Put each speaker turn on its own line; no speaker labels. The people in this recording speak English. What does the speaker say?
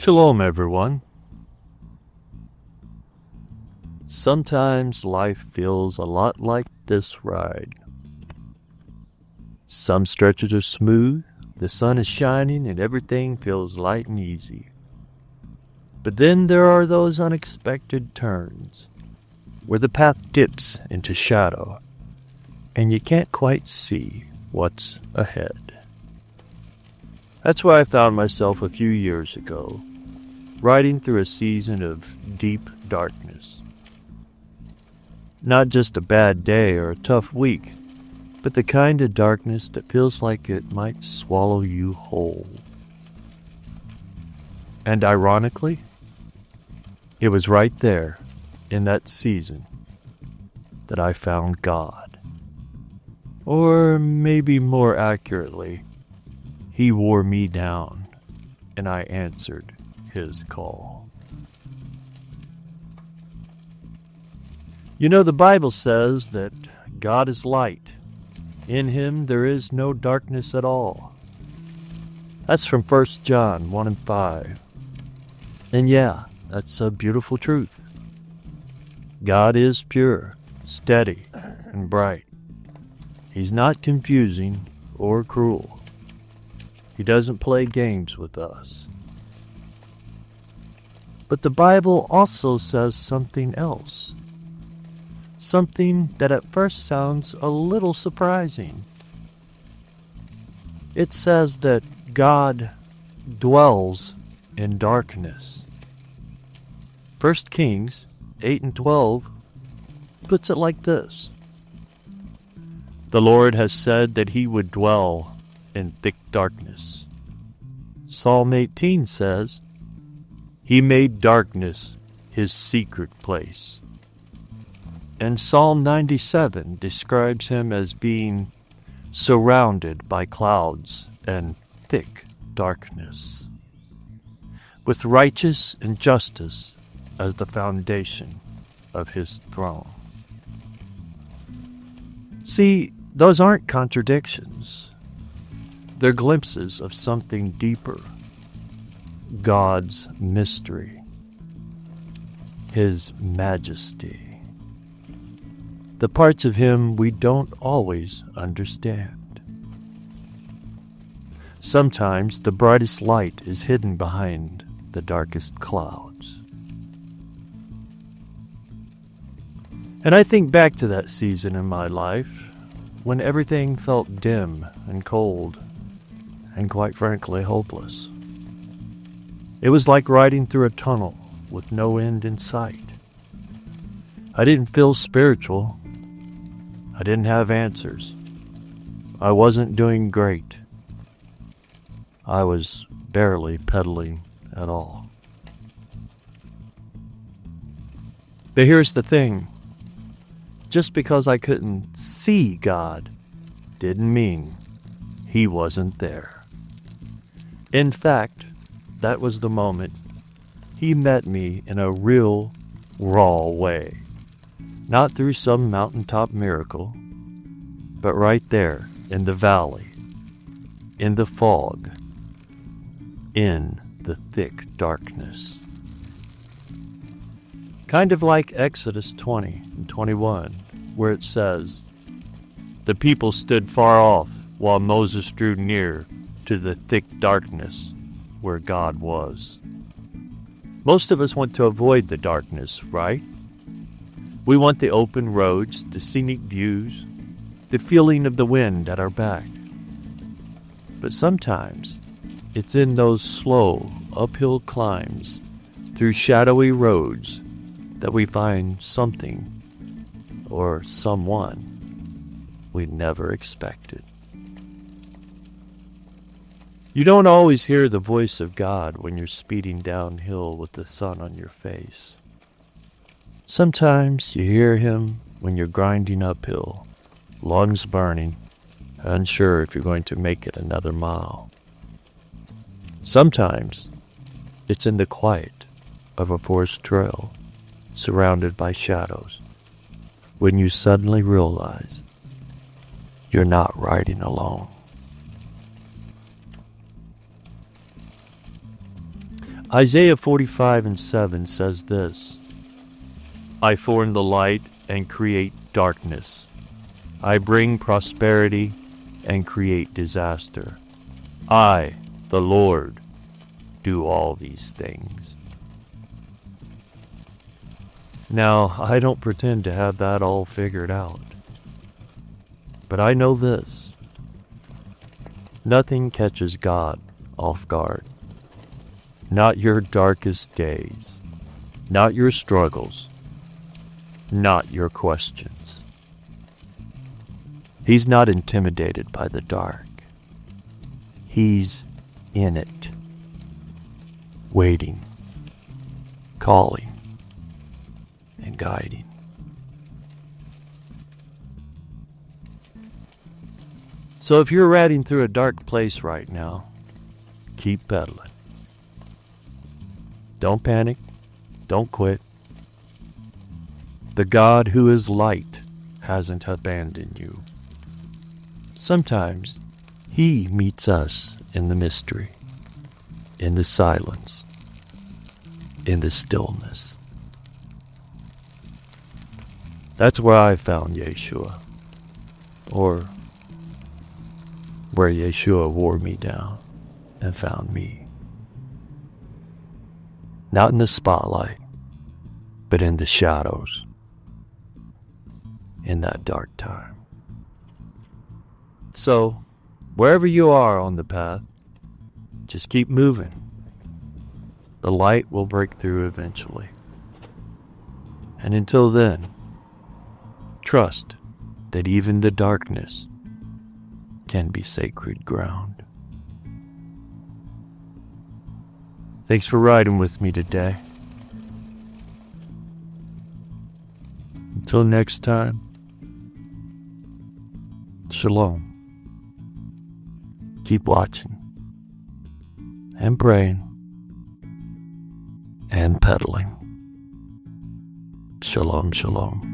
Shalom, everyone. Sometimes life feels a lot like this ride. Some stretches are smooth, the sun is shining, and everything feels light and easy. But then there are those unexpected turns, where the path dips into shadow, and you can't quite see what's ahead. That's where I found myself a few years ago, riding through a season of deep darkness. Not just a bad day or a tough week, but the kind of darkness that feels like it might swallow you whole. And ironically, it was right there, in that season, that I found God. Or maybe more accurately, He wore me down, and I answered His call. You know, the Bible says that God is light. In Him there is no darkness at all. That's from 1 John 1 and 5. And yeah, that's a beautiful truth. God is pure, steady, and bright. He's not confusing or cruel. He doesn't play games with us. But the Bible also says something else. Something that at first sounds a little surprising. It says that God dwells in darkness. 1 Kings 8 and 12 puts it like this. The Lord has said that He would dwell in thick darkness. Psalm 18 says, He made darkness His secret place. And Psalm 97 describes Him as being surrounded by clouds and thick darkness, with righteousness and justice as the foundation of His throne. See, those aren't contradictions. They're glimpses of something deeper. God's mystery. His majesty. The parts of Him we don't always understand. Sometimes the brightest light is hidden behind the darkest clouds. And I think back to that season in my life when everything felt dim and cold and, quite frankly, hopeless. It was like riding through a tunnel with no end in sight. I didn't feel spiritual. I didn't have answers. I wasn't doing great. I was barely pedaling at all. But here's the thing. Just because I couldn't see God didn't mean He wasn't there. In fact, that was the moment He met me in a real, raw way. Not through some mountaintop miracle, but right there in the valley, in the fog, in the thick darkness. Kind of like Exodus 20 and 21, where it says, The people stood far off while Moses drew near to the thick darkness where God was. Most of us want to avoid the darkness, right? We want the open roads, the scenic views, the feeling of the wind at our back. But sometimes it's in those slow, uphill climbs through shadowy roads that we find something or someone we never expected. You don't always hear the voice of God when you're speeding downhill with the sun on your face. Sometimes you hear Him when you're grinding uphill, lungs burning, unsure if you're going to make it another mile. Sometimes it's in the quiet of a forest trail, surrounded by shadows, when you suddenly realize you're not riding alone. Isaiah 45:7 says this: I form the light and create darkness. I bring prosperity and create disaster. I, the Lord, do all these things. Now, I don't pretend to have that all figured out. But I know this: nothing catches God off guard. Not your darkest days, not your struggles, not your questions. He's not intimidated by the dark. He's in it, waiting, calling, and guiding. So if you're riding through a dark place right now, keep pedaling. Don't panic. Don't quit. The God who is light hasn't abandoned you. Sometimes He meets us in the mystery, in the silence, in the stillness. That's where I found Yeshua, or where Yeshua wore me down and found me. Not in the spotlight, but in the shadows, in that dark time. So, wherever you are on the path, just keep moving. The light will break through eventually. And until then, trust that even the darkness can be sacred ground. Thanks for riding with me today. Until next time, shalom. Keep watching and praying and pedaling. Shalom, shalom.